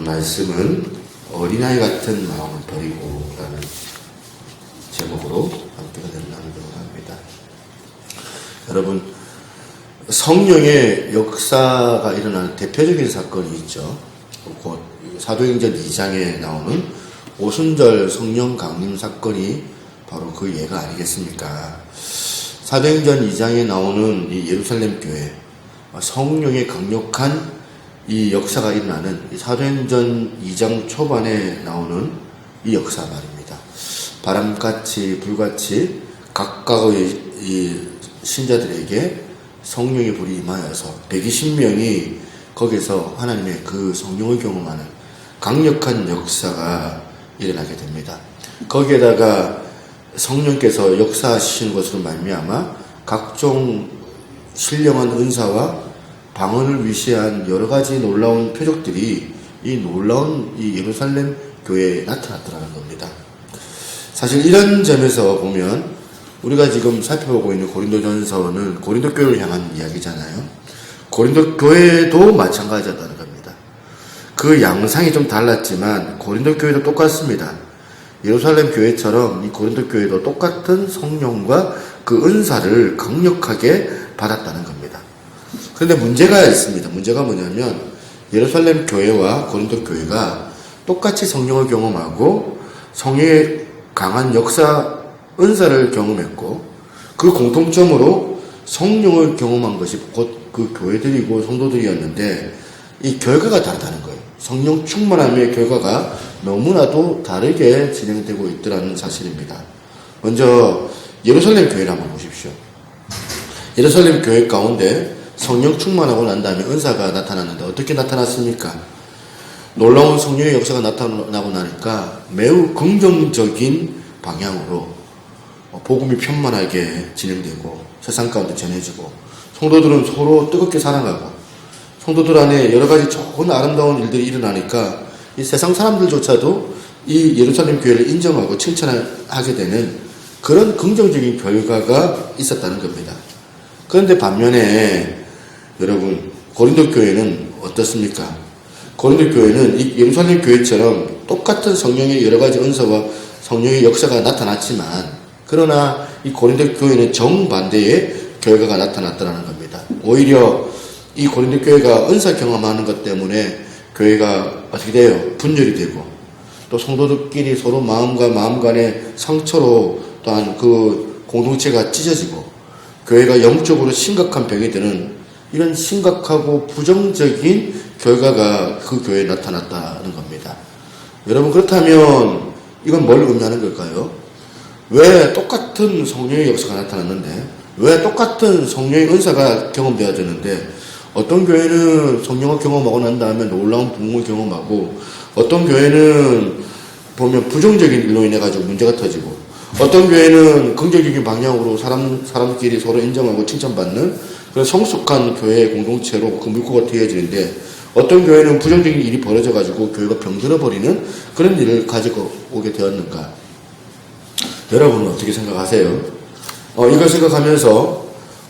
오늘 말씀은 어린아이 같은 마음을 버리고 라는 제목으로 함께 나누도록 합니다. 여러분, 성령의 역사가 일어나는 대표적인 사건이 있죠. 곧 사도행전 2장에 나오는 오순절 성령 강림 사건이 바로 그 예가 아니겠습니까? 사도행전 2장에 나오는 이 예루살렘 교회, 성령의 강력한 이 역사가 일어나는 사도행전 2장 초반에 나오는 이 역사 말입니다. 바람같이 불같이 각각의 이 신자들에게 성령의 불이 임하여서 120명이 거기서 하나님의 그 성령을 경험하는 강력한 역사가 일어나게 됩니다. 거기에다가 성령께서 역사하시는 것으로 말미암아 각종 신령한 은사와 방언을 위시한 여러 가지 놀라운 표적들이 이 놀라운 이 예루살렘 교회에 나타났더라는 겁니다. 사실 이런 점에서 보면 우리가 지금 살펴보고 있는 고린도전서는 고린도 교회를 향한 이야기잖아요. 고린도 교회도 마찬가지였다는 겁니다. 그 양상이 좀 달랐지만 고린도 교회도 똑같습니다. 예루살렘 교회처럼 이 고린도 교회도 똑같은 성령과 그 은사를 강력하게 받았다는 겁니다. 그런데 문제가 있습니다. 문제가 뭐냐면 예루살렘 교회와 고린도 교회가 똑같이 성령을 경험하고 성령의 강한 역사, 은사를 경험했고 그 공통점으로 성령을 경험한 것이 곧 그 교회들이고 성도들이었는데 이 결과가 다르다는 거예요. 성령 충만함의 결과가 너무나도 다르게 진행되고 있더라는 사실입니다. 먼저 예루살렘 교회를 한번 보십시오. 예루살렘 교회 가운데 성령 충만하고 난 다음에 은사가 나타났는데 어떻게 나타났습니까? 놀라운 성령의 역사가 나타나고 나니까 매우 긍정적인 방향으로 복음이 편만하게 진행되고 세상 가운데 전해지고 성도들은 서로 뜨겁게 사랑하고 성도들 안에 여러 가지 좋은 아름다운 일들이 일어나니까 이 세상 사람들조차도 이 예루살렘 교회를 인정하고 칭찬하게 되는 그런 긍정적인 결과가 있었다는 겁니다. 그런데 반면에 여러분 고린도 교회는 어떻습니까? 고린도 교회는 이 예루살렘 교회처럼 똑같은 성령의 여러 가지 은사와 성령의 역사가 나타났지만 그러나 이 고린도 교회는 정반대의 결과가 나타났다는 겁니다. 오히려 이 고린도 교회가 은사 경험하는 것 때문에 교회가 어떻게 돼요? 분열이 되고 또 성도들끼리 서로 마음과 마음 간의 상처로 또한 그 공동체가 찢어지고 교회가 영적으로 심각한 병이 드는 이런 심각하고 부정적인 결과가 그 교회에 나타났다는 겁니다. 여러분 그렇다면 이건 뭘 의미하는 걸까요? 왜 똑같은 성령의 역사가 나타났는데 왜 똑같은 성령의 은사가 경험되어지는데 어떤 교회는 성령을 경험하고 난 다음에 놀라운 부흥을 경험하고 어떤 교회는 보면 부정적인 일로 인해 가지고 문제가 터지고 어떤 교회는 긍정적인 방향으로 사람끼리 서로 인정하고 칭찬받는 그런 성숙한 교회의 공동체로 그 물꼬가 트여지는데 어떤 교회는 부정적인 일이 벌어져가지고 교회가 병들어버리는 그런 일을 가지고 오게 되었는가? 여러분은 어떻게 생각하세요? 이걸 생각하면서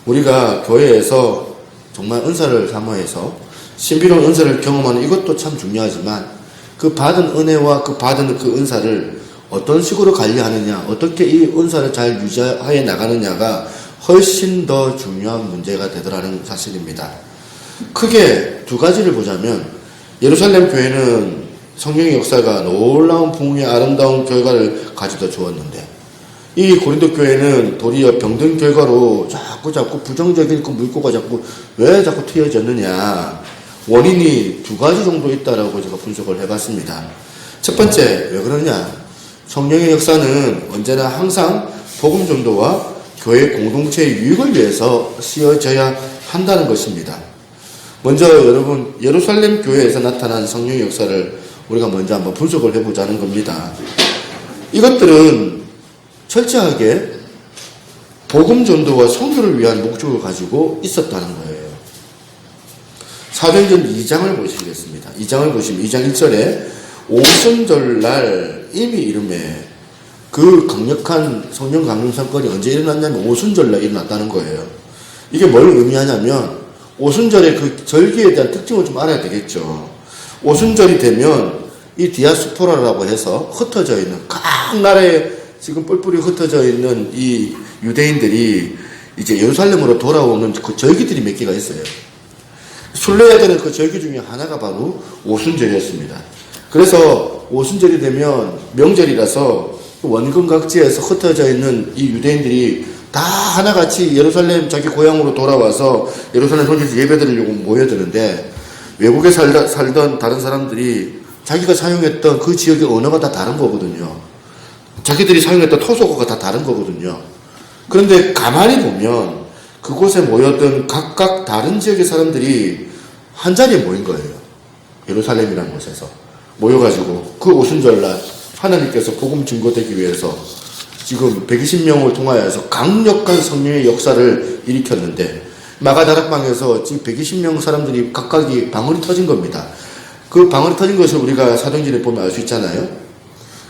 우리가 교회에서 정말 은사를 사모해서 신비로운 은사를 경험하는 이것도 참 중요하지만 그 받은 은혜와 그 받은 그 은사를 어떤 식으로 관리하느냐, 어떻게 이 은사를 잘 유지해 나가느냐가 훨씬 더 중요한 문제가 되더라는 사실입니다. 크게 두 가지를 보자면 예루살렘 교회는 성령의 역사가 놀라운 부흥의 아름다운 결과를 가져다 주었는데 이 고린도 교회는 도리어 병든 결과로 자꾸 부정적인 그 물꼬가 왜 자꾸 튀어졌느냐 원인이 두 가지 정도 있다라고 제가 분석을 해봤습니다. 첫 번째 왜 그러냐 성령의 역사는 언제나 항상 복음 전도와 교회 공동체의 유익을 위해서 쓰여져야 한다는 것입니다. 먼저 여러분 예루살렘 교회에서 나타난 성령의 역사를 우리가 먼저 한번 분석을 해보자는 겁니다. 이것들은 철저하게 복음 전도와 선교를 위한 목적을 가지고 있었다는 거예요. 사도행전 2장을 보시겠습니다. 2장을 보시면 2장 1절에 오순절날 이미 이름에 그 강력한 성령 강림 사건이 언제 일어났냐면 오순절날 일어났다는 거예요. 이게 뭘 의미하냐면 오순절의 그 절기에 대한 특징을 좀 알아야 되겠죠. 오순절이 되면 이 디아스포라라고 해서 흩어져 있는, 각 나라에 지금 뿔뿔이 흩어져 있는 이 유대인들이 이제 예루살렘으로 돌아오는 그 절기들이 몇 개가 있어요. 순례해야 되는 그 절기 중에 하나가 바로 오순절이었습니다. 그래서 오순절이 되면 명절이라서 원근 각지에서 흩어져 있는 이 유대인들이 다 하나같이 예루살렘 자기 고향으로 돌아와서 예루살렘 성전에서 예배드리려고 모여드는데, 외국에 살던 다른 사람들이 자기가 사용했던 그 지역의 언어가 다 다른 거거든요. 자기들이 사용했던 토속어가 다 다른 거거든요. 그런데 가만히 보면 그곳에 모였던 각각 다른 지역의 사람들이 한 자리에 모인 거예요. 예루살렘이라는 곳에서 모여가지고 그 오순절날 하나님께서 복음 증거되기 위해서 지금 120명을 통하여서 강력한 성령의 역사를 일으켰는데, 마가다락방에서 지금 120명 사람들이 각각이 방언이 터진 겁니다. 그 방언이 터진 것을 우리가 사도행전에 보면 알 수 있잖아요.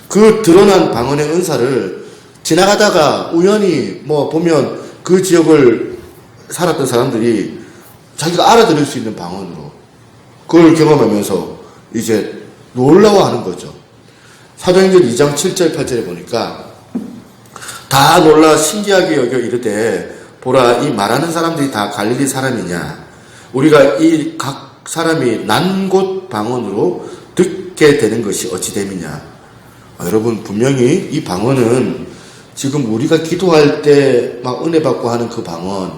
그 드러난 방언의 은사를 지나가다가 우연히 보면 그 지역을 살았던 사람들이 자기가 알아들을 수 있는 방언으로 그걸 경험하면서 이제 놀라워하는 거죠. 사도행전 2장 7절 8절에 보니까 다 놀라 신기하게 여겨 이르되, 보라, 이 말하는 사람들이 다 갈릴리 사람이냐? 우리가 이 각 사람이 난 곳 방언으로 듣게 되는 것이 어찌 됨이냐? 여러분, 분명히 이 방언은 지금 우리가 기도할 때 막 은혜 받고 하는 그 방언,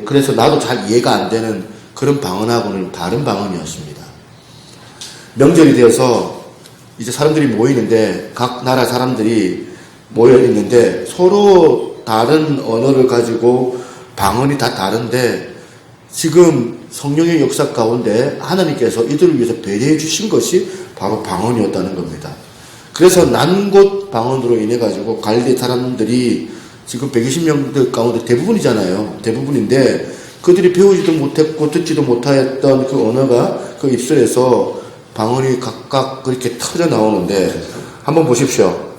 그래서 나도 잘 이해가 안 되는 그런 방언하고는 다른 방언이었습니다. 명절이 되어서 이제 사람들이 모이는데, 각 나라 사람들이 모여 있는데 서로 다른 언어를 가지고 방언이 다 다른데, 지금 성령의 역사 가운데 하나님께서 이들을 위해서 배려해 주신 것이 바로 방언이었다는 겁니다. 그래서 난 곳 방언으로 인해 가지고 갈릴리 사람들이 지금 120명들 가운데 대부분이잖아요. 대부분인데 그들이 배우지도 못했고 듣지도 못하였던 그 언어가 그 입술에서 방언이 각각 그렇게 터져 나오는데, 한번 보십시오.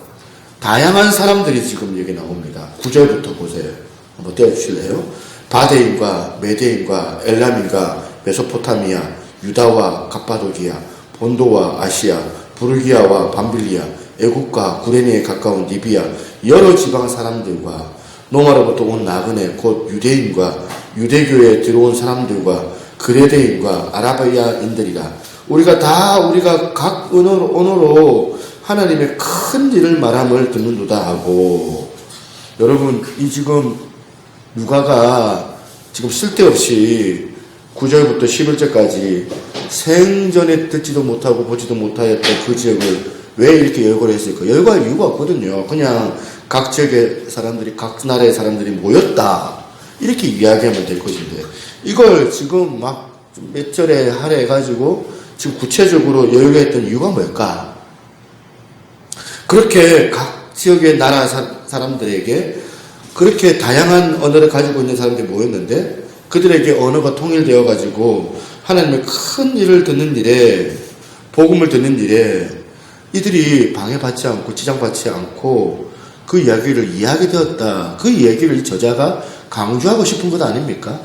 다양한 사람들이 지금 여기 나옵니다. 9절부터 보세요. 한번 떼어주실래요? 바데인과 메데인과 엘람인과 메소포타미아, 유다와 갑바도기아, 본도와 아시아, 부르기아와 밤빌리아, 애국과 구레네에 가까운 리비아, 여러 지방 사람들과 로마로부터 온 나그네 곧 유대인과 유대교에 들어온 사람들과 그레데인과 아라비아인들이라, 우리가 각 언어로 하나님의 큰 일을 말함을 듣는도다 하고, 여러분, 이 지금 누가가 지금 쓸데없이 9절부터 11절까지 생전에 듣지도 못하고 보지도 못하였던 그 지역을 왜 이렇게 열거를 했을까? 열거할 이유가 없거든요. 그냥 각 지역의 사람들이, 각 나라의 사람들이 모였다, 이렇게 이야기하면 될 것인데, 이걸 지금 막 몇 절에 하려 해가지고 지금 구체적으로 열거했던 이유가 뭘까? 그렇게 각 지역의 나라 사람들에게 그렇게 다양한 언어를 가지고 있는 사람들이 모였는데, 그들에게 언어가 통일되어 가지고 하나님의 큰 일을 듣는 일에, 복음을 듣는 일에 이들이 방해받지 않고 지장받지 않고 그 이야기를 이해하게 되었다. 그 이야기를 저자가 강조하고 싶은 것 아닙니까?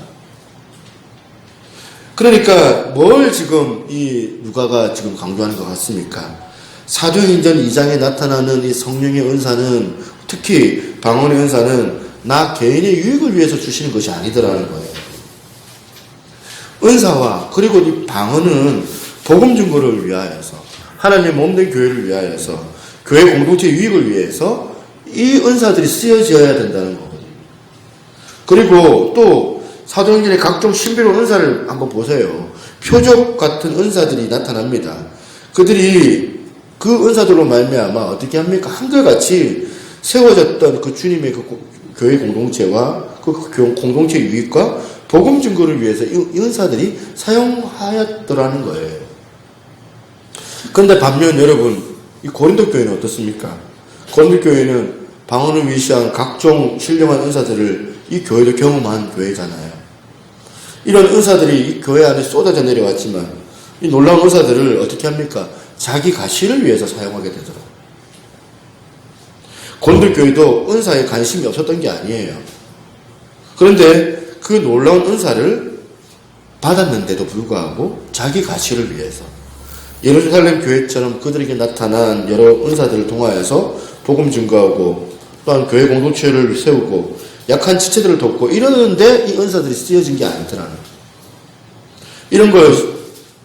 그러니까 뭘 지금 이 누가가 지금 강조하는 것 같습니까? 사도행전 2장에 나타나는 이 성령의 은사는, 특히 방언의 은사는 나 개인의 유익을 위해서 주시는 것이 아니더라는 거예요. 은사와 그리고 이 방언은 복음 증거를 위하여서, 하나님의 몸된 교회를 위하여서, 교회 공동체 유익을 위해서 이 은사들이 쓰여져야 된다는 거거든요. 그리고 또 사도행전의 각종 신비로운 은사를 한번 보세요. 표적 같은 은사들이 나타납니다. 그들이 그 은사들로 말미암아 어떻게 합니까? 한결같이 세워졌던 그 주님의 그 교회 공동체와 그 공동체 유익과 복음 증거를 위해서 이 은사들이 사용하였더라는 거예요. 그런데 반면 여러분, 이 고린도 교회는 어떻습니까? 고린도 교회는 방언을 위시한 각종 신령한 은사들을 이 교회도 경험한 교회잖아요. 이런 은사들이 이 교회 안에 쏟아져 내려왔지만 이 놀라운 은사들을 어떻게 합니까? 자기 가시를 위해서 사용하게 되더라고요. 고린도 교회도 은사에 관심이 없었던 게 아니에요. 그런데 그 놀라운 은사를 받았는데도 불구하고 자기 가치를 위해서, 예루살렘 교회처럼 그들에게 나타난 여러 은사들을 통하여서 복음 증거하고 또한 교회 공동체를 세우고 약한 지체들을 돕고 이러는데 이 은사들이 쓰여진 게 아니더라는 이런 걸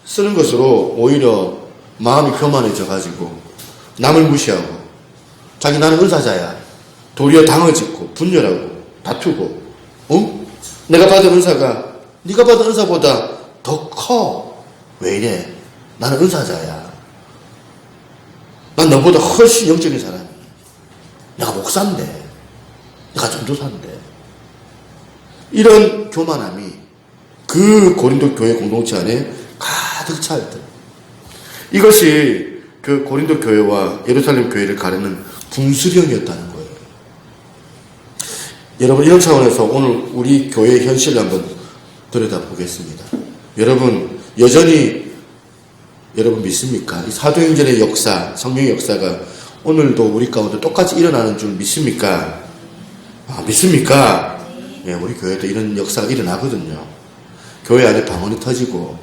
쓰는 것으로 오히려 마음이 교만해져 가지고 남을 무시하고 자기 나는 은사자야 도리어 당을 짓고 분열하고 다투고 내가 받은 은사가 네가 받은 은사보다 더 커. 왜 이래? 나는 은사자야. 난 너보다 훨씬 영적인 사람이야. 내가 목사인데 내가 전도사인데 이런 교만함이 그 고린도 교회 공동체 안에 가득 차 있다. 이것이 그 고린도 교회와 예루살렘 교회를 가르는 분수령이었다는 거예요. 여러분 이런 차원에서 오늘 우리 교회의 현실을 한번 들여다보겠습니다. 여러분 여전히 여러분 믿습니까? 이 사도행전의 역사, 성령의 역사가 오늘도 우리 가운데 똑같이 일어나는 줄 믿습니까? 믿습니까? 네, 우리 교회도 이런 역사가 일어나거든요. 교회 안에 방언이 터지고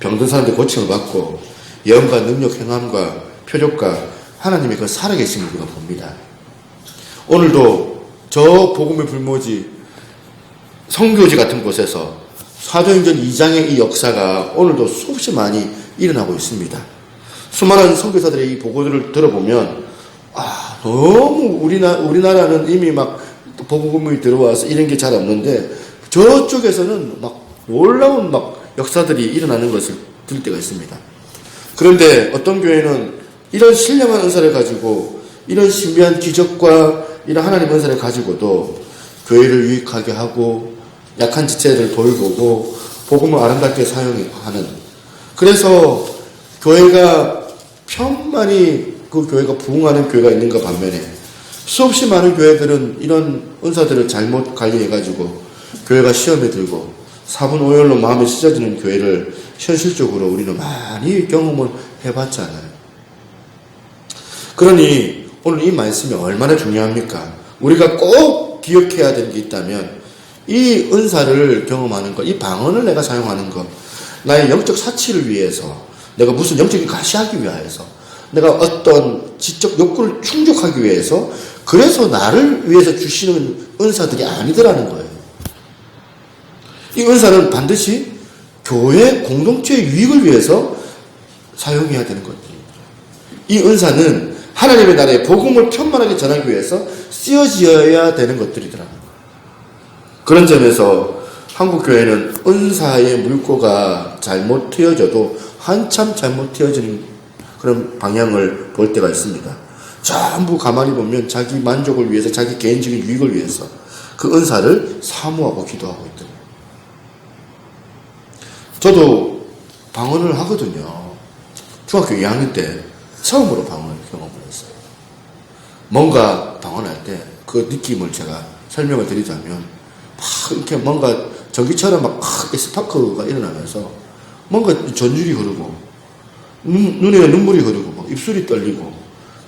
병든 사람들 고침을 받고 예언과 능력 행함과 표적과 하나님의 그 살아계심을 우리가 봅니다. 오늘도 저 복음의 불모지 성교지 같은 곳에서 사도행전 2장의 이 역사가 오늘도 수없이 많이 일어나고 있습니다. 수많은 선교사들의 이 보고들을 들어보면 너무 우리나라는 이미 막 복음이 들어와서 이런 게 잘 없는데 저쪽에서는 막 놀라운 막 역사들이 일어나는 것을 들 때가 있습니다. 그런데 어떤 교회는 이런 신령한 은사를 가지고 이런 신비한 기적과 이런 하나님 은사를 가지고도 교회를 유익하게 하고 약한 지체를 돌보고 복음을 아름답게 사용하는 그래서 교회가 편만히 그 교회가 부흥하는 교회가 있는가 반면에 수없이 많은 교회들은 이런 은사들을 잘못 관리해가지고 교회가 시험에 들고 사분오열로 마음이 찢어지는 교회를 현실적으로 우리는 많이 경험을 해봤잖아요. 그러니 오늘 이 말씀이 얼마나 중요합니까? 우리가 꼭 기억해야 되는 게 있다면 이 은사를 경험하는 것, 이 방언을 내가 사용하는 것, 나의 영적 사치를 위해서, 내가 무슨 영적인 가시하기 위해서, 내가 어떤 지적 욕구를 충족하기 위해서, 그래서 나를 위해서 주시는 은사들이 아니더라는 거예요. 이 은사는 반드시 교회 공동체의 유익을 위해서 사용해야 되는 것들입니다. 이 은사는 하나님의 나라의 복음을 편만하게 전하기 위해서 쓰여져야 되는 것들이더라고요. 그런 점에서 한국교회는 은사의 물꼬가 잘못 트여져도 한참 잘못 트여지는 그런 방향을 볼 때가 있습니다. 전부 가만히 보면 자기 만족을 위해서, 자기 개인적인 유익을 위해서 그 은사를 사모하고 기도하고 있더라고요. 저도 방언을 하거든요. 중학교 2학년 때 처음으로 방언을 경험을 했어요. 뭔가 방언할 때 그 느낌을 제가 설명을 드리자면 막 이렇게 뭔가 전기처럼 막 스파크가 일어나면서 뭔가 전율이 흐르고 눈에 눈물이 흐르고 막 입술이 떨리고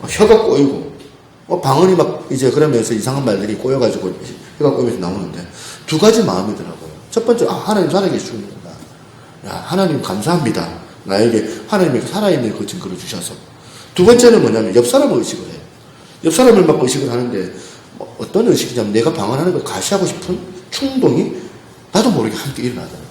막 혀가 꼬이고 방언이 막 이제 그러면서 이상한 말들이 꼬여가지고 혀가 꼬이면서 나오는데 두 가지 마음이더라고요. 첫 번째 하나님 살아계시구나. 하나님 감사합니다. 나에게 하나님이 살아있는 그 증거를 주셔서. 두 번째는 뭐냐면 옆 사람을 의식을 해요. 옆 사람을 막 의식을 하는데 어떤 의식이냐면 내가 방언하는 걸 가시하고 싶은 충동이 나도 모르게 함께 일어나더라고요.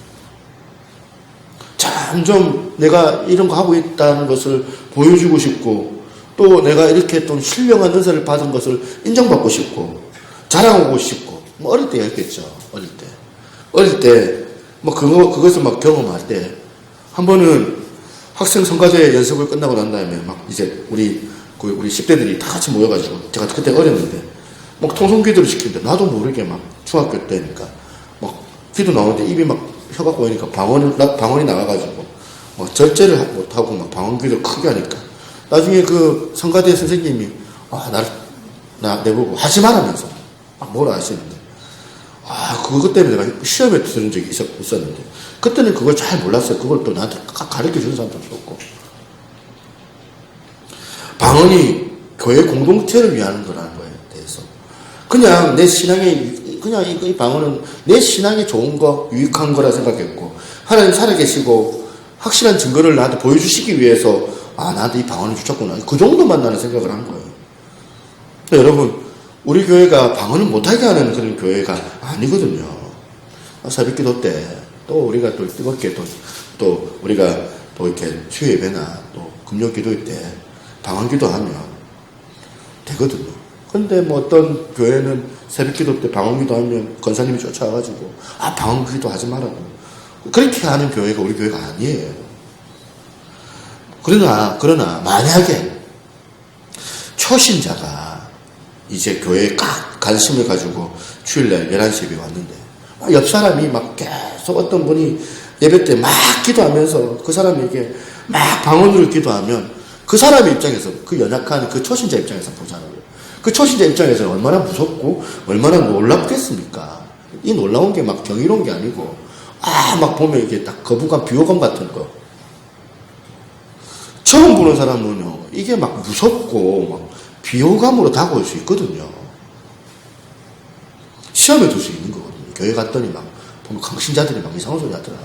점점 내가 이런 거 하고 있다는 것을 보여주고 싶고 또 내가 이렇게 또 신령한 은사를 받은 것을 인정받고 싶고 자랑하고 싶고 어릴 때 했겠죠. 어릴 때 그것을 막 경험할 때 한 번은 학생 성가대 연습을 끝나고 난 다음에 막 이제 우리 10대들이 다 같이 모여가지고 제가 그때 어렸는데 막 통성기도를 시키는데 나도 모르게 막 중학교 때니까 막 기도 나오는데 입이 막 혀가 꼬이니까 방언이 나가가지고 막 절제를 못하고 막 방언기도를 크게 하니까 나중에 그 성가대 선생님이 내보고 하지 말라면서 막 뭐라 하시는데 그것 때문에 내가 시험에 들은 적이 있었는데 그때는 그걸 잘 몰랐어요. 그걸 또 나한테 가르쳐 주는 사람도 없었고 방언이 교회 공동체를 위하는 거라는 거에 대해서 그냥 내 신앙에 그냥 이 방언은 내 신앙에 좋은 거 유익한 거라 생각했고 하나님 살아계시고 확실한 증거를 나한테 보여주시기 위해서 아, 나한테 이 방언을 주셨구나. 그 정도만 나는 생각을 한 거예요. 여러분, 우리 교회가 방언을 못하게 하는 그런 교회가 아니거든요. 새벽 기도 때, 또 우리가 또 뜨겁게 또 우리가 또 이렇게 수요 예배나 또 금요 기도일 때 방언 기도하면 되거든요. 근데 뭐 어떤 교회는 새벽 기도 때 방언 기도하면 권사님이 쫓아와가지고, 아, 방언 기도 하지 말라고. 그렇게 하는 교회가 우리 교회가 아니에요. 그러나 만약에 초신자가 이제 교회에 관심을 가지고 주일날 11시 예배 왔는데, 옆 사람이 막 계속 어떤 분이 예배 때 막 기도하면서 그 사람에게 막 방언으로 기도하면 그 사람의 입장에서, 그 연약한 그 초신자 입장에서 보잖아요. 그 초신자 입장에서는 얼마나 무섭고 얼마나 놀랍겠습니까? 이 놀라운 게 막 경이로운 게 아니고, 막 보면 이게 딱 거부감, 비호감 같은 거. 처음 보는 사람은요, 이게 막 무섭고 막 비호감으로 다가올 수 있거든요. 시험에 둘 수 있는 거거든요. 교회 갔더니 막 보면 강신자들이 막 이상한 소리 하더라.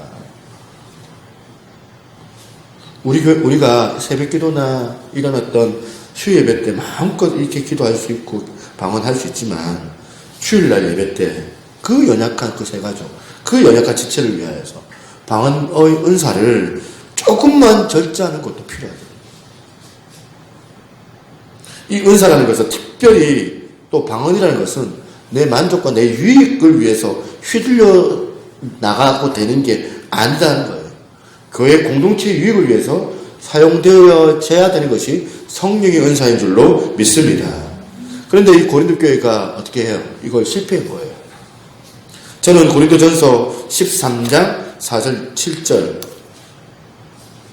우리가 새벽 기도나 이런 어떤 수요 예배 때 마음껏 이렇게 기도할 수 있고 방언할 수 있지만, 주일날 예배 때 그 연약한 그 세 가족, 그 연약한 지체를 위하여서 방언의 은사를 조금만 절제하는 것도 필요하죠. 이 은사라는 것은 특별히, 또 방언이라는 것은 내 만족과 내 유익을 위해서 휘둘려 나가고 되는 게 아니라는 거예요. 교회 공동체의 유익을 위해서 사용되어져야 되는 것이 성령의 은사인 줄로 믿습니다. 그런데 이 고린도 교회가 어떻게 해요? 이걸 실패한 거예요. 저는 고린도전서 13장 4절 7절,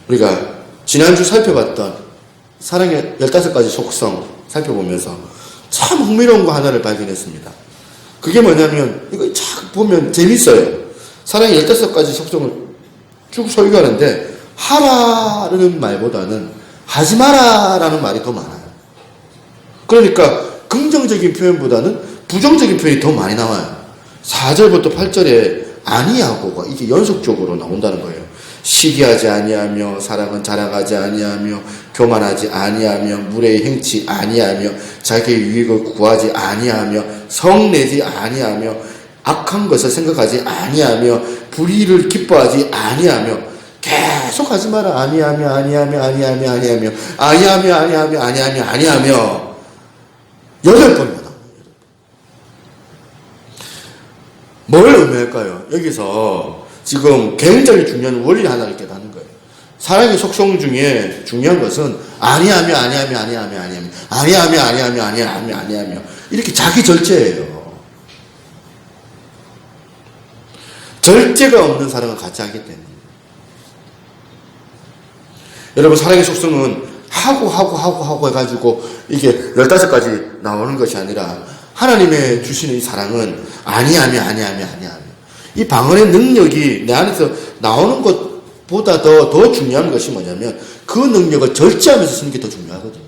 우리가 지난주 살펴봤던 사랑의 15가지 속성 살펴보면서 참 흥미로운 거 하나를 발견했습니다. 그게 뭐냐면, 이거 쫙 보면 재밌어요. 사랑의 15가지 속성을 쭉 설교하는데, 하라는 말보다는 하지 마라라는 말이 더 많아요. 그러니까 긍정적인 표현보다는 부정적인 표현이 더 많이 나와요. 4절부터 8절에 아니하고가 이게 연속적으로 나온다는 거예요. 시기하지 아니하며, 사랑은 자랑하지 아니하며, 교만하지 아니하며, 무례히 행치 아니하며, 자기의 유익을 구하지 아니하며, 성내지 아니하며, 악한 것을 생각하지 아니하며, 불의를 기뻐하지 아니하며, 계속 하지 마라. 아니하며 8번이나 나옵니다. 뭘 의미할까요? 여기서 지금 굉장히 중요한 원리 하나를 깨닫는 거예요. 사랑의 속성 중에 중요한 것은 아니하며 이렇게 자기 절제예요. 절제가 없는 사랑을 같이 하기 때문에. 여러분, 사랑의 속성은 하고 해가지고 이게 15가지 나오는 것이 아니라, 하나님의 주시는 이 사랑은 아니하며 이 방언의 능력이 내 안에서 나오는 것보다 더 중요한 것이 뭐냐면, 그 능력을 절제하면서 쓰는 게 더 중요하거든요.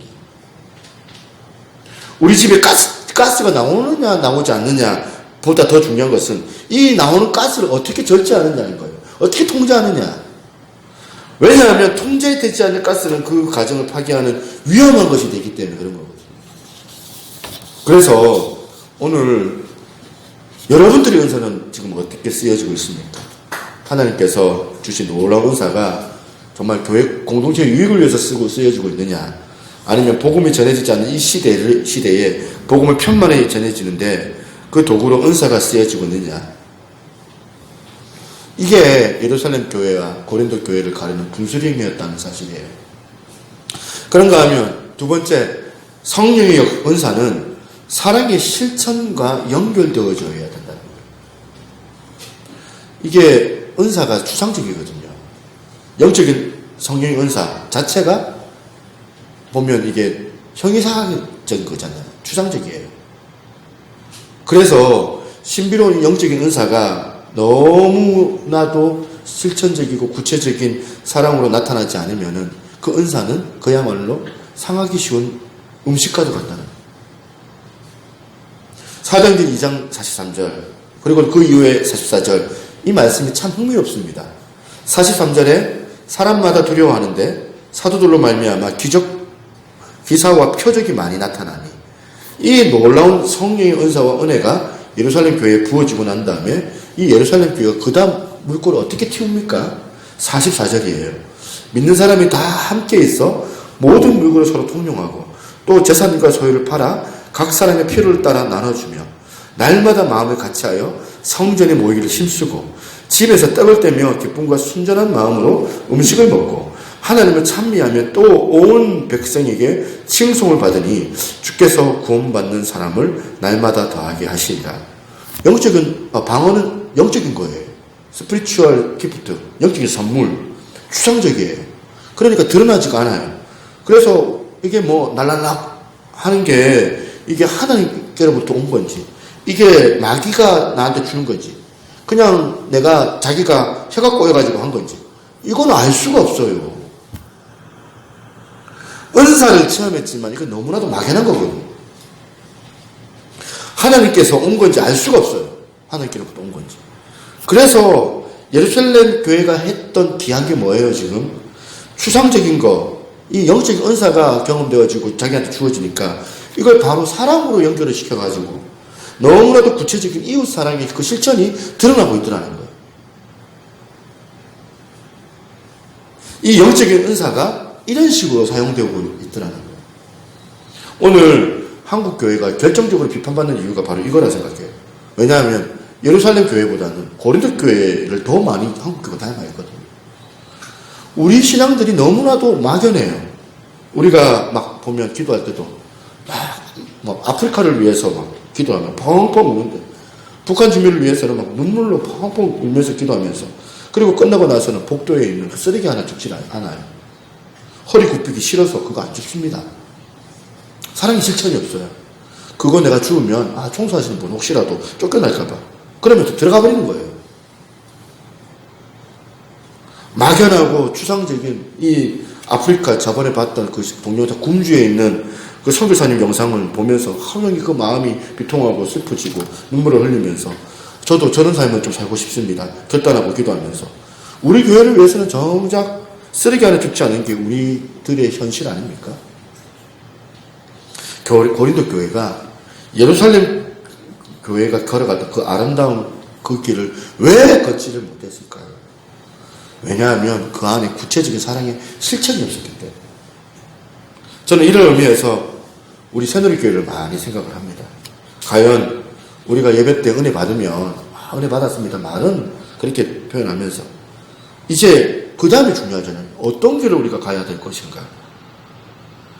우리 집에 가스가 나오느냐 나오지 않느냐 보다 더 중요한 것은 이 나오는 가스를 어떻게 절제하느냐는 거예요. 어떻게 통제하느냐. 왜냐하면 통제되지 않는 가스는 그 가정을 파괴하는 위험한 것이 되기 때문에 그런 거거든요. 그래서 오늘 여러분들의 은사는 지금 어떻게 쓰여지고 있습니까? 하나님께서 주신 놀라운 은사가 정말 교회 공동체의 유익을 위해서 쓰여지고 있느냐, 아니면 복음이 전해지지 않는 이 시대에 복음을 편만히 전해지는데 그 도구로 은사가 쓰여지고 있느냐. 이게 예루살렘 교회와 고린도 교회를 가르는 분수령이었다는 사실이에요. 그런가 하면 두 번째, 성령의 은사는 사랑의 실천과 연결되어져야 된다는 거예요. 이게 은사가 추상적이거든요. 영적인 성령의 은사 자체가 보면 이게 형이상적인 거잖아요. 추상적이에요. 그래서 신비로운 영적인 은사가 너무나도 실천적이고 구체적인 사랑으로 나타나지 않으면은 그 은사는 그야말로 상하기 쉬운 음식과도 같다는. 사도행전 2장 43절 그리고 그 이후에 44절, 이 말씀이 참 흥미롭습니다. 43절에 사람마다 두려워하는데 사도들로 말미암아 기사와 표적이 많이 나타나니 이 놀라운 성령의 은사와 은혜가 예루살렘 교회에 부어지고 난 다음에 이 예루살렘 교회가 그 다음 물꼬를 어떻게 틔웁니까? 44절이에요. 믿는 사람이 다 함께 있어 모든 물건을 서로 통용하고 또 재산과 소유를 팔아 각 사람의 필요를 따라 나눠주며 날마다 마음을 같이하여 성전에 모이기를 힘쓰고 집에서 떡을 떼며 기쁨과 순전한 마음으로 음식을 먹고 하나님을 찬미하며 또 온 백성에게 칭송을 받으니 주께서 구원받는 사람을 날마다 더하게 하시리라. 방언은 영적인 거예요. 스피리추얼 기프트, 영적인 선물, 추상적이에요. 그러니까 드러나지가 않아요. 그래서 이게 뭐 날랄락 하는 게 이게 하나님께로부터 온 건지 이게 마귀가 나한테 주는 건지 그냥 자기가 혀가 꼬여가지고 한 건지 이건 알 수가 없어요. 은사를 체험했지만 이건 너무나도 막연한 거거든요. 하나님께서 온 건지 알 수가 없어요. 하나님께로부터 온 건지. 그래서 예루살렘 교회가 했던 귀한 게 뭐예요 지금? 추상적인 거, 이 영적인 은사가 경험되어지고 자기한테 주어지니까 이걸 바로 사랑으로 연결을 시켜가지고 너무나도 구체적인 이웃사랑의 그 실천이 드러나고 있더라는 거예요. 이 영적인 은사가 이런 식으로 사용되고 있더라는 거예요. 오늘 한국 교회가 결정적으로 비판받는 이유가 바로 이거라 생각해요. 왜냐하면 예루살렘 교회보다는 고린도 교회를 더 많이 한국 교회가 닮아있거든요. 우리 신앙들이 너무나도 막연해요. 우리가 막 보면 기도할 때도 막 아프리카를 위해서 막 기도하면 펑펑 우는데 북한 주민을 위해서는 막 눈물로 펑펑 울면서 기도하면서 그리고 끝나고 나서는 복도에 있는 그 쓰레기 하나 줍질 않아요. 허리 굽히기 싫어서 그거 안 줍습니다. 사랑의 실천이 없어요. 그거 내가 주우면 청소하시는 분 혹시라도 쫓겨날까봐 그러면서 들어가 버리는 거예요. 막연하고 추상적인 이 아프리카 저번에 봤던 그 동료사 굶주에 있는 그 선교사님 영상을 보면서 하루종일 그 마음이 비통하고 슬퍼지고 눈물을 흘리면서 저도 저런 삶을 좀 살고 싶습니다. 결단하고 기도하면서 우리 교회를 위해서는 정작 쓰레기 하나 줍지 않은 게 우리들의 현실 아닙니까? 고린도 교회가 예루살렘 교회가 걸어갔던 그 아름다운 그 길을 왜 걷지를 못했을까요? 왜냐하면 그 안에 구체적인 사랑의 실천이 없었기 때문에. 저는 이런 의미에서 우리 새누리교회를 많이 생각을 합니다. 과연 우리가 예배 때 은혜 받으면 은혜 받았습니다. 말은 그렇게 표현하면서 이제 그 다음에 중요하잖아요. 어떤 길을 우리가 가야 될 것인가.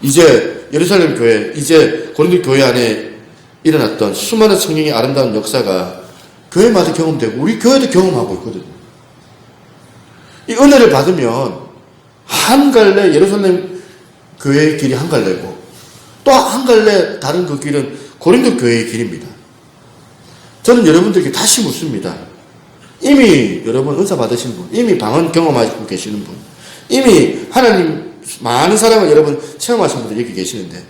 이제 예루살렘 교회, 이제 고린도 교회 안에 일어났던 수많은 성령의 아름다운 역사가 교회마다 경험되고 우리 교회도 경험하고 있거든요. 이 은혜를 받으면 한 갈래 예루살렘 교회의 길이 한 갈래고 또 한 갈래 다른 그 길은 고린도 교회의 길입니다. 저는 여러분들에게 다시 묻습니다. 이미 여러분 은사 받으신 분, 이미 방언 경험하고 계시는 분, 이미 하나님 많은 사랑을 여러분 체험하신 분들 여기 계시는데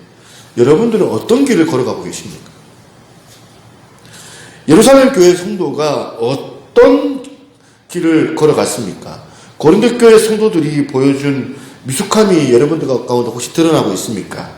여러분들은 어떤 길을 걸어가고 계십니까? 예루살렘 교회 성도가 어떤 길을 걸어갔습니까? 고린도 교회 성도들이 보여준 미숙함이 여러분들 가운데 혹시 드러나고 있습니까?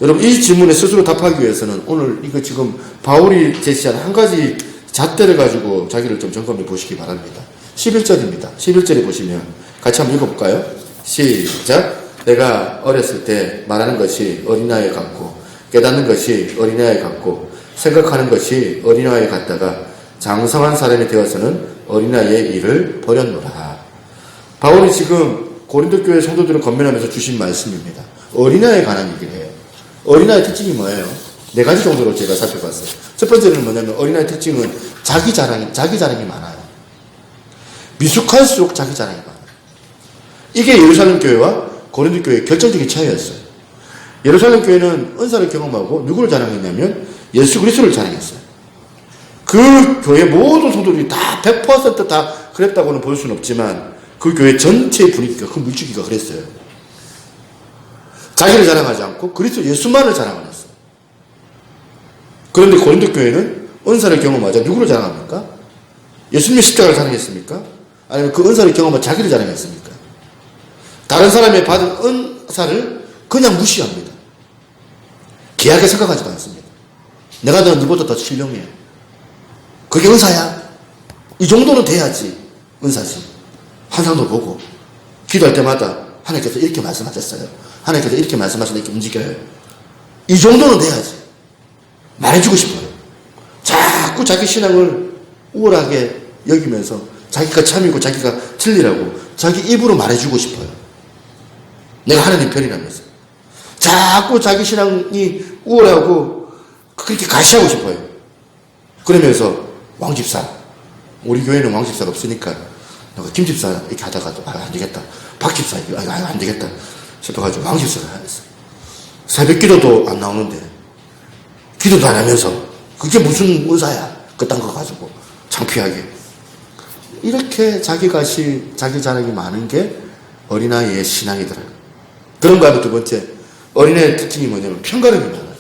여러분 이 질문에 스스로 답하기 위해서는 오늘 이거 지금 바울이 제시한 한 가지 잣대를 가지고 자기를 좀 점검해 보시기 바랍니다. 11절입니다. 11절에 보시면 같이 한번 읽어볼까요? 시작. 내가 어렸을 때 말하는 것이 어린아이 같고 깨닫는 것이 어린아이 같고 생각하는 것이 어린아이 같다가 장성한 사람이 되어서는 어린아이의 일을 버렸노라. 바울이 지금 고린도 교회 성도들을 건면하면서 주신 말씀입니다. 어린아이에 관한 얘기를 해요. 어린아이의 특징이 뭐예요? 네 가지 정도로 제가 살펴봤어요. 첫 번째는 뭐냐면 어린아이의 특징은 자기 자랑이 많아요. 미숙할수록 자기 자랑이 많아요. 이게 예루살렘 교회와 고린도 교회의 결정적인 차이였어요. 예루살렘 교회는 은사를 경험하고 누구를 자랑했냐면 예수 그리스도를 자랑했어요. 그 교회 모든 성도들이 다 100% 그랬다고는 볼 수는 없지만 그 교회 전체의 분위기가 그 물주기가 그랬어요. 자기를 자랑하지 않고 그리스도 예수만을 자랑을 했어요. 그런데 고린도 교회는 은사를 경험하자 누구를 자랑합니까? 예수님의 십자가를 자랑했습니까? 아니면 그 은사를 경험하자 자기를 자랑했습니까? 다른 사람이 받은 은사를 그냥 무시합니다. 귀하게 생각하지도 않습니다. 내가 너보다 더 신령해. 그게 은사야? 이 정도는 돼야지 은사지. 환상도 보고 기도할 때마다 하나님께서 이렇게 말씀하셨어요. 하나님께서 이렇게 말씀하시니까 이렇게 움직여요. 이 정도는 돼야지. 말해주고 싶어요. 자꾸 자기 신앙을 우월하게 여기면서 자기가 참이고 자기가 진리라고 자기 입으로 말해주고 싶어요. 내가 하나님 편이라면서. 자꾸 자기 신앙이 우월하고 그렇게 가시하고 싶어요. 그러면서 왕집사, 우리 교회는 왕집사가 없으니까 내가 김집사 이렇게 하다가도 안 되겠다. 박집사 안 되겠다 싶어가지고 왕집사를 했어요. 새벽 기도도 안 나오는데 기도도 안 하면서 그게 무슨 은사야. 그딴 거 가지고 창피하게. 이렇게 자기 자랑이 많은 게 어린아이의 신앙이더라고요. 그런 다음에 두 번째, 어린애의 특징이 뭐냐면 편가름이 많아요.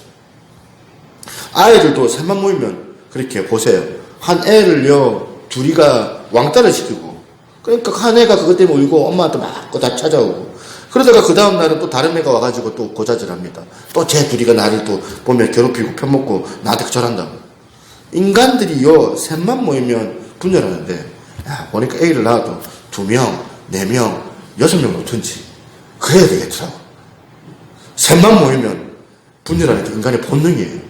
아이들도 셋만 모이면 그렇게 보세요. 한 애를요, 둘이가 왕따를 시키고, 그러니까 한 애가 그것 때문에 울고 엄마한테 막 다 찾아오고, 그러다가 그 다음날은 또 다른 애가 와가지고 또 고자질합니다. 또 쟤 둘이가 나를 또 보면 괴롭히고 편먹고 나한테 절한다고. 인간들이요, 셋만 모이면 분열하는데, 야, 보니까 A를 낳아도 2명, 4명, 6명 놓든지 그래야 되겠더라고. 셋만 모이면 분열하는 게 인간의 본능이에요.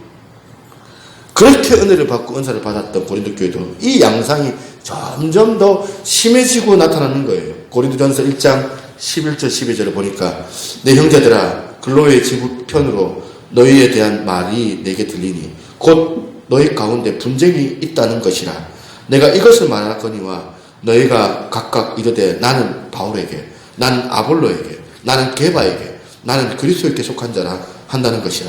그렇게 은혜를 받고 은사를 받았던 고린도 교회도 이 양상이 점점 더 심해지고 나타나는 거예요. 고린도전서 1장 11절 12절을 보니까 내 형제들아 글로의 지부편으로 너희에 대한 말이 내게 들리니 곧 너희 가운데 분쟁이 있다는 것이라. 내가 이것을 말하거니와 너희가 각각 이르되 나는 바울에게, 나는 아볼로에게, 나는 게바에게, 나는 그리스도에게 속한 자라 한다는 것이라.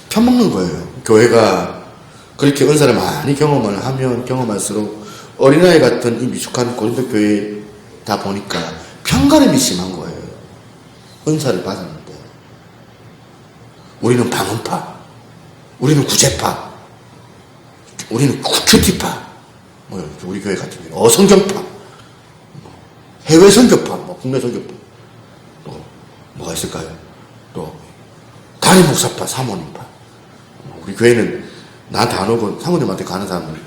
편먹는 거예요. 교회가 그렇게 은사를 많이 경험을 하면 경험할수록 어린아이 같은 이 미숙한 고린도 교회다 보니까 편가름이 심한 거예요. 은사를 받았는데 우리는 방언파, 우리는 구제파, 우리는 큐티파, 우리 교회 같은 경우는 어성경파, 해외 선교파, 국내 선교파, 뭐가 있을까요? 또 담임 목사파, 사모님파. 우리 교회는 나한테 안 오고 사모님한테 가는 사람들,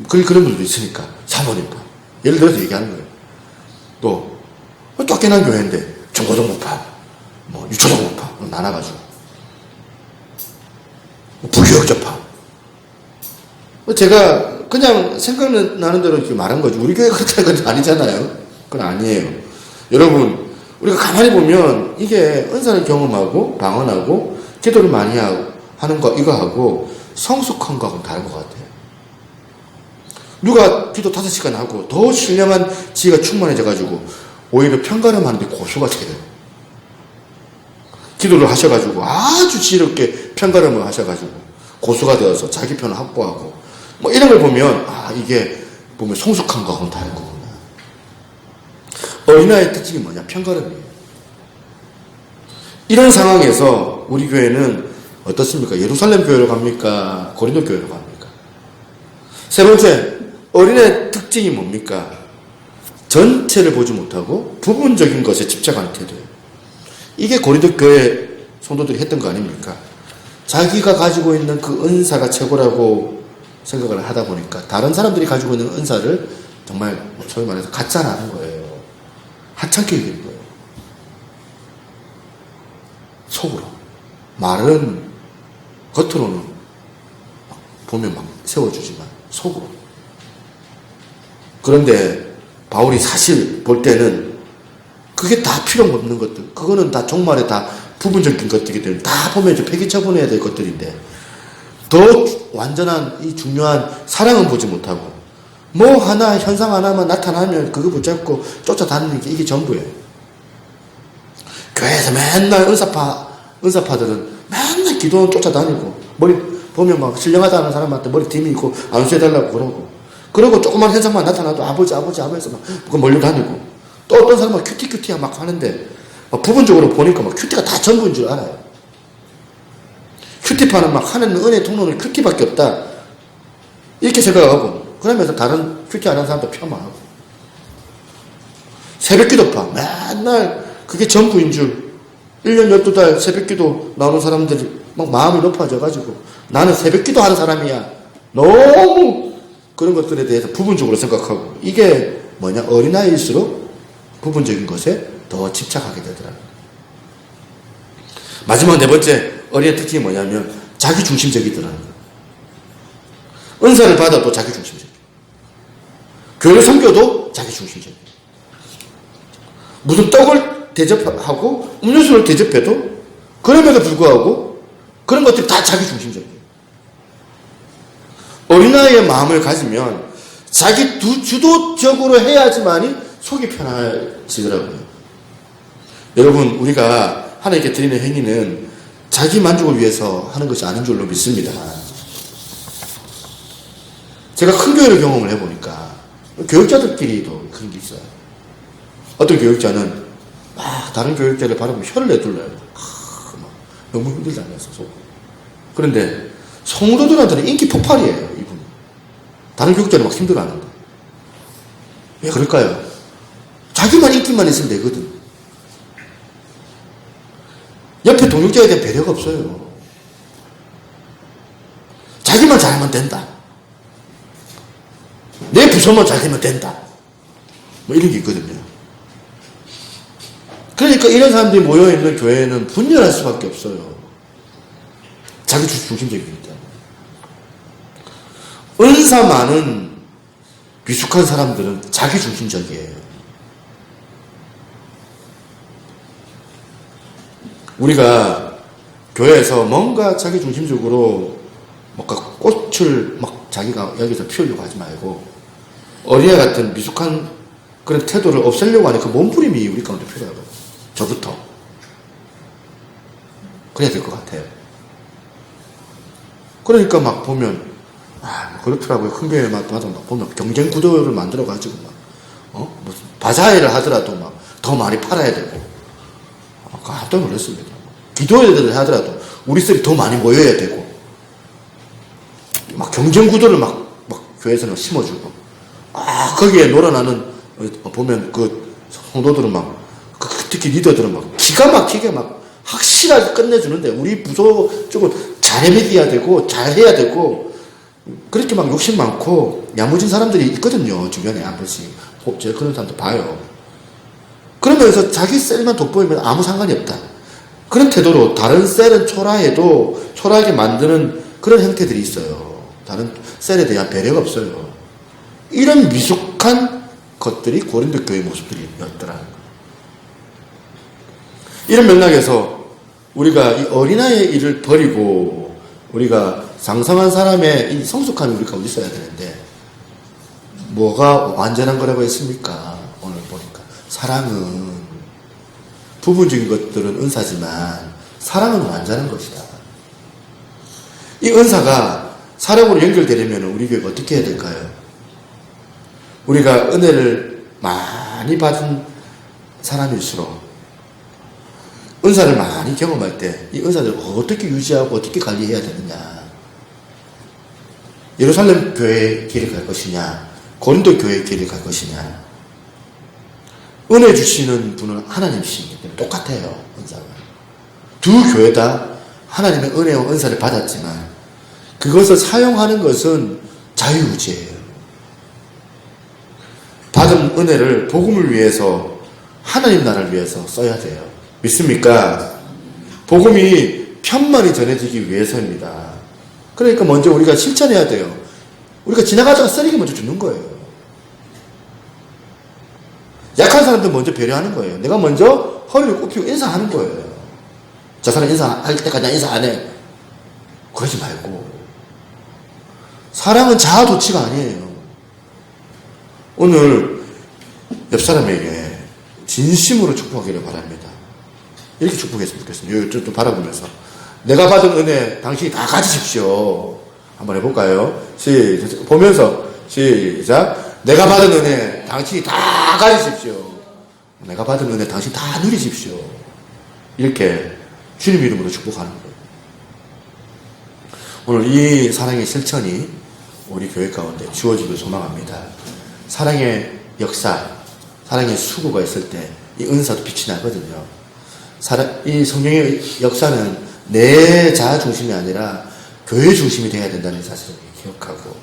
그런 분들도 있으니까 사모님파. 예를 들어서 얘기하는 거예요. 또 쫓겨난 교회인데 중고등부파, 유초등부파 나눠가지고 부교역자파. 제가 그냥 생각나는 대로 이렇게 말한 거지. 우리 교회가 그렇다는 건 아니잖아요. 그건 아니에요. 여러분, 우리가 가만히 보면 이게 은사를 경험하고 방언하고 기도를 많이 하는 거 이거하고 성숙한 거하고는 다른 것 같아요. 누가 기도 5시간 하고 더 신령한 지혜가 충만해져가지고 오히려 편가름하는데 고수가 돼요. 기도를 하셔가지고 아주 지혜롭게 편가름을 하셔가지고 고수가 되어서 자기 편을 확보하고 이런 걸 보면 이게 보면 성숙한 거하고는 다른 거구나. 어린아이의 특징이 뭐냐? 편가름이에요. 이런 상황에서 우리 교회는 어떻습니까? 예루살렘 교회로 갑니까? 고린도 교회로 갑니까? 세 번째, 어린아이의 특징이 뭡니까? 전체를 보지 못하고 부분적인 것에 집착하는 태도예요. 이게 고린도 교회 성도들이 했던 거 아닙니까? 자기가 가지고 있는 그 은사가 최고라고 생각을 하다 보니까 다른 사람들이 가지고 있는 은사를 정말 소위 말해서 가짜라는 거예요. 하찮게 여기는 거예요. 속으로. 말은 겉으로는 보면 막 세워주지만 속으로. 그런데 바울이 사실 볼 때는 그게 다 필요 없는 것들, 그거는 다 종말에 다 부분적인 것들이기 때문에 다 보면 이제 폐기 처분해야 될 것들인데 더 완전한 이 중요한 사랑은 보지 못하고 하나 현상 하나만 나타나면 그거 붙잡고 쫓아다니는 게 이게 전부예요. 교회에서 맨날 은사파들은 맨날 기도원 쫓아다니고 머리 보면 막 신령하다는 사람한테 머리 dim이 있고 안수해달라고 그러고 조그만 현상만 나타나도 아버지 하면서 막 몰려다니고 또 어떤 사람은 큐티야 막 하는데 부분적으로 보니까 막 큐티가 다 전부인 줄 알아요. 큐티파는 막 하는 은혜 통로는 큐티밖에 없다 이렇게 생각하고 그러면서 다른 큐티 안 하는 사람도 폄하하고 새벽 기도파. 맨날 그게 전부인 줄. 1년 12달 새벽 기도 나오는 사람들이 막 마음이 높아져가지고 나는 새벽 기도 하는 사람이야. 너무 그런 것들에 대해서 부분적으로 생각하고 이게 뭐냐? 어린아이일수록 부분적인 것에 더 집착하게 되더라고요. 마지막 네 번째 어린아이 특징이 뭐냐면 자기중심적이더라는 거예요. 은사를 받아도 자기중심적이에요. 교회를 섬겨도 자기중심적이에요. 무슨 떡을 대접하고 음료수를 대접해도 그럼에도 불구하고 그런 것들이 다 자기중심적이에요. 어린아이의 마음을 가지면 자기 주도적으로 해야지만이 속이 편해지더라고요. 여러분, 우리가 하나님께 드리는 행위는 자기 만족을 위해서 하는 것이 아닌 줄로 믿습니다. 제가 큰 교회를 경험을 해보니까 교육자들끼리도 그런 게 있어요. 어떤 교육자는 막 다른 교육자를 바라보면 혀를 내둘러요. 너무 힘들다면서 속. 그런데 성도들한테는 인기 폭발이에요, 이분. 다른 교육자는 막 힘들어하는데. 왜 그럴까요? 자기만 인기만 있으면 되거든. 옆에 동역자에 대한 배려가 없어요. 자기만 잘하면 된다. 내 부서만 잘 되면 된다. 뭐 이런 게 있거든요. 그러니까 이런 사람들이 모여있는 교회는 분열할 수밖에 없어요. 자기 중심적이기 때문에. 은사 많은 미숙한 사람들은 자기 중심적이에요. 우리가 교회에서 뭔가 자기 중심적으로 뭔가 꽃을 막 자기가 여기서 피우려고 하지 말고 어린애 같은 미숙한 그런 태도를 없애려고 하는 그 몸부림이 우리 가운데 필요하거든요. 저부터. 그래야 될 것 같아요. 그러니까 막 보면 그렇더라고요. 큰 교회만 봐도 막 보면 경쟁 구도를 만들어가지고 무슨 바자회를 하더라도 막 더 많이 팔아야 되고 깜짝 놀랐습니다. 기도회를 하더라도 우리들이 더 많이 모여야 되고 막 경쟁 구도를 막 교회에서는 심어주고 거기에 놀아나는 보면 그 성도들은 막 특히 리더들은 막 기가 막히게 막 확실하게 끝내주는데 우리 부서 쪽은 잘 해먹여야 되고 잘 해야 되고 그렇게 막 욕심 많고 야무진 사람들이 있거든요. 주변에 한 번씩 제가 그런 사람도 봐요. 그러면서 자기 셀만 돋보이면 아무 상관이 없다. 그런 태도로 다른 셀은 초라하게 만드는 그런 형태들이 있어요. 다른 셀에 대한 배려가 없어요. 이런 미숙한 것들이 고린도 교회 모습들이었더라. 이런 맥락에서 우리가 이 어린아이의 일을 버리고 우리가 상상한 사람의 이 성숙함이 우리 가운데 있어야 되는데 뭐가 완전한 거라고 했습니까? 오늘 보니까 사랑은 부분적인 것들은 은사지만 사랑은 완전한 것이다. 이 은사가 사랑으로 연결되려면 우리 교회가 어떻게 해야 될까요? 우리가 은혜를 많이 받은 사람일수록 은사를 많이 경험할 때 이 은사를 어떻게 유지하고 어떻게 관리해야 되느냐. 예루살렘 교회의 길을 갈 것이냐 고린도 교회의 길을 갈 것이냐. 은혜 주시는 분은 하나님이시기 때문에 똑같아요. 은사가. 두 교회 다 하나님의 은혜와 은사를 받았지만 그것을 사용하는 것은 자유의지예요. 받은 은혜를 복음을 위해서 하나님 나라를 위해서 써야 돼요. 믿습니까? 복음이 편만이 전해지기 위해서입니다. 그러니까 먼저 우리가 실천해야 돼요. 우리가 지나가다가 쓰레기 먼저 주는 거예요. 약한 사람들 먼저 배려하는 거예요. 내가 먼저 허리를 굽히고 인사하는 거예요. 저 사람 인사할 때까지 나 인사 안 해. 그러지 말고. 사랑은 자아도취가 아니에요. 오늘 옆 사람에게 진심으로 축복하기를 바랍니다. 이렇게 축복했으면 좋겠습니다. 좀 바라보면서 내가 받은 은혜 당신이 다 가지십시오. 한번 해볼까요? 보면서 시작. 내가 받은 은혜 당신이 다 가지십시오. 내가 받은 은혜 당신 다 누리십시오. 이렇게 주님 이름으로 축복하는 거예요. 오늘 이 사랑의 실천이 우리 교회 가운데 주어지길 소망합니다. 사랑의 역사, 사랑의 수고가 있을 때 이 은사도 빛이 나거든요. 이 성령의 역사는 내 자아 중심이 아니라 교회 중심이 되어야 된다는 사실을 기억하고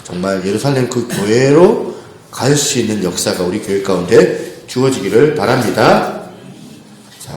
정말 예루살렘 그 교회로 갈 수 있는 역사가 우리 교회 가운데 주어지기를 바랍니다.